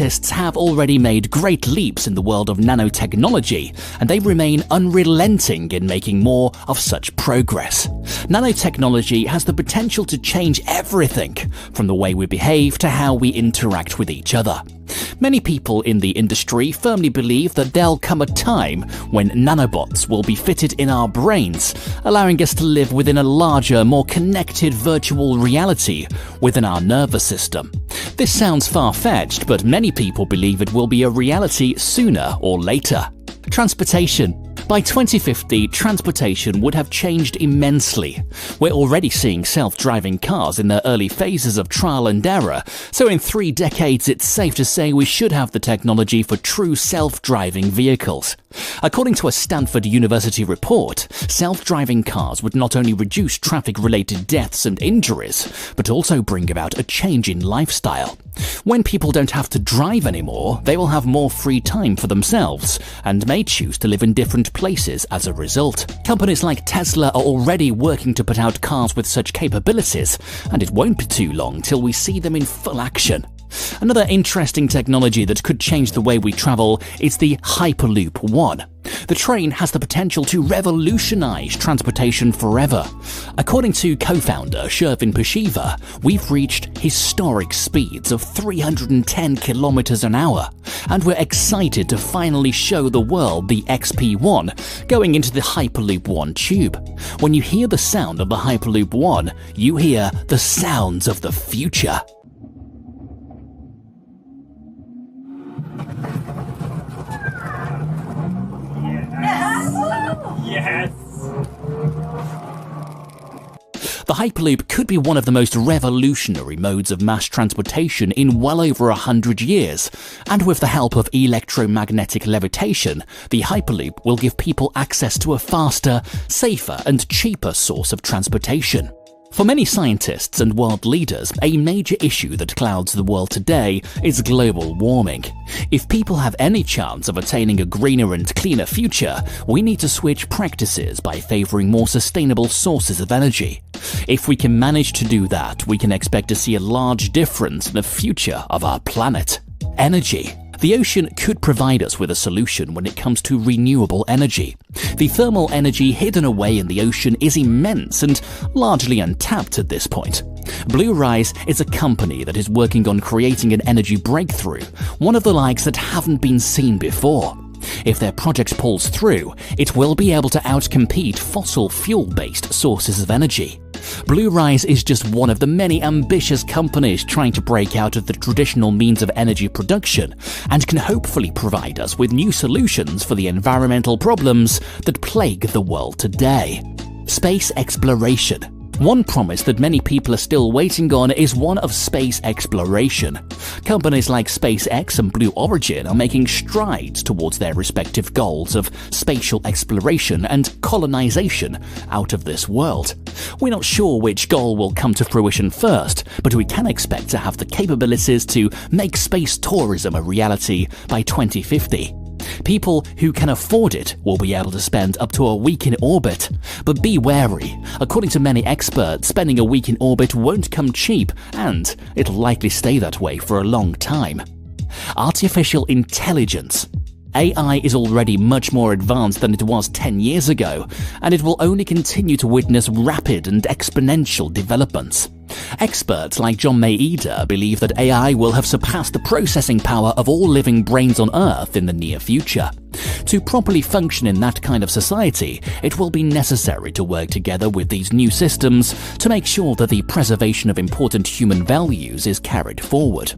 Scientists have already made great leaps in the world of nanotechnology, and they remain unrelenting in making more of such progress. Nanotechnology has the potential to change everything, from the way we behave to how we interact with each other. Many people in the industry firmly believe that there'll come a time when nanobots will be fitted in our brains, allowing us to live within a larger, more connected virtual reality within our nervous system. This sounds far-fetched, but many people believe it will be a reality sooner or later. Transportation. By 2050, transportation would have changed immensely. We're already seeing self-driving cars in their early phases of trial and error, so in 3 decades it's safe to say we should have the technology for true self-driving vehicles. According to a Stanford University report, self-driving cars would not only reduce traffic-related deaths and injuries, but also bring about a change in lifestyle. When people don't have to drive anymore, they will have more free time for themselves and may choose to live in different places as a result. Companies like Tesla are already working to put out cars with such capabilities, and it won't be too long till we see them in full action. Another interesting technology that could change the way we travel is the Hyperloop One. The train has the potential to revolutionize transportation forever. According to co-founder Shervin Pushiva, we've reached historic speeds of 310 kilometers an hour, and we're excited to finally show the world the XP1 going into the Hyperloop One tube. When you hear the sound of the Hyperloop One, you hear the sounds of the future. Yes! The Hyperloop could be one of the most revolutionary modes of mass transportation in well over 100 years, and with the help of electromagnetic levitation, the Hyperloop will give people access to a faster, safer and cheaper source of transportation. For many scientists and world leaders, a major issue that clouds the world today is global warming. If people have any chance of attaining a greener and cleaner future, we need to switch practices by favoring more sustainable sources of energy. If we can manage to do that, we can expect to see a large difference in the future of our planet. Energy. The ocean could provide us with a solution when it comes to renewable energy. The thermal energy hidden away in the ocean is immense and largely untapped at this point. Blue Rise is a company that is working on creating an energy breakthrough, one of the likes that haven't been seen before. If their project pulls through, it will be able to outcompete fossil fuel-based sources of energy. Blue Rise is just one of the many ambitious companies trying to break out of the traditional means of energy production and can hopefully provide us with new solutions for the environmental problems that plague the world today. Space exploration. One promise that many people are still waiting on is one of space exploration. Companies like SpaceX and Blue Origin are making strides towards their respective goals of spatial exploration and colonization out of this world. We're not sure which goal will come to fruition first, but we can expect to have the capabilities to make space tourism a reality by 2050. People who can afford it will be able to spend up to a week in orbit. But be wary. According to many experts, spending a week in orbit won't come cheap, and it'll likely stay that way for a long time. Artificial intelligence. AI is already much more advanced than it was 10 years ago, and it will only continue to witness rapid and exponential developments. Experts like John Maeda believe that AI will have surpassed the processing power of all living brains on Earth in the near future. To properly function in that kind of society, it will be necessary to work together with these new systems to make sure that the preservation of important human values is carried forward.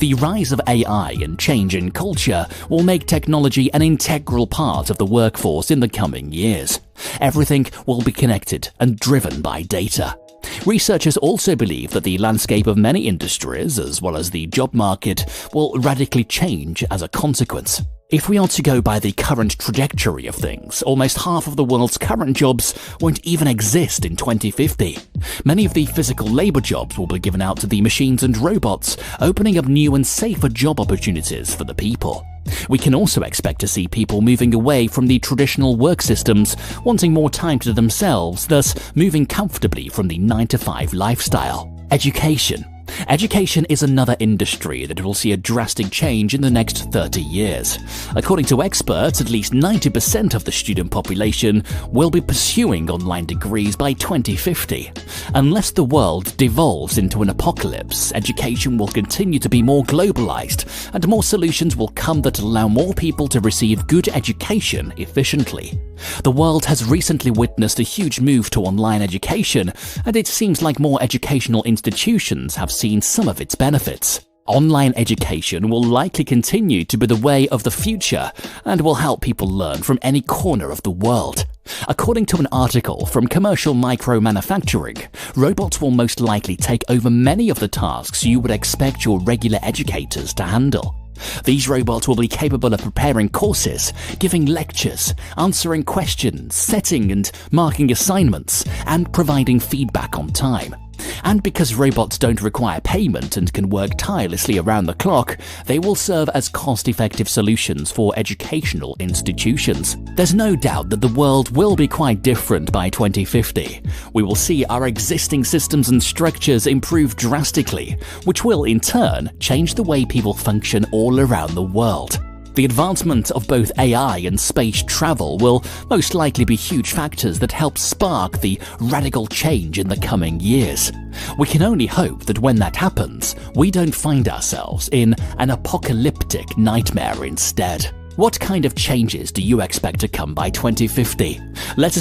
The rise of AI and change in culture will make technology an integral part of the workforce in the coming years. Everything will be connected and driven by data. Researchers also believe that the landscape of many industries, as well as the job market, will radically change as a consequence. If we are to go by the current trajectory of things, almost half of the world's current jobs won't even exist in 2050. Many of the physical labor jobs will be given out to the machines and robots, opening up new and safer job opportunities for the people. We can also expect to see people moving away from the traditional work systems, wanting more time to themselves, thus moving comfortably from the 9-to-5 lifestyle. Education. Education is another industry that will see a drastic change in the next 30 years. According to experts, at least 90% of the student population will be pursuing online degrees by 2050. Unless the world devolves into an apocalypse, education will continue to be more globalized, and more solutions will come that allow more people to receive good education efficiently. The world has recently witnessed a huge move to online education, and it seems like more educational institutions have seen some of its benefits. Online education will likely continue to be the way of the future and will help people learn from any corner of the world. According to an article from Commercial Micro Manufacturing, robots will most likely take over many of the tasks you would expect your regular educators to handle. These robots will be capable of preparing courses, giving lectures, answering questions, setting and marking assignments, and providing feedback on time. And because robots don't require payment and can work tirelessly around the clock, they will serve as cost-effective solutions for educational institutions. There's no doubt that the world will be quite different by 2050. We will see our existing systems and structures improve drastically, which will, in turn, change the way people function all around the world. The advancement of both AI and space travel will most likely be huge factors that help spark the radical change in the coming years. We can only hope that when that happens, we don't find ourselves in an apocalyptic nightmare instead. What kind of changes do you expect to come by 2050? Let us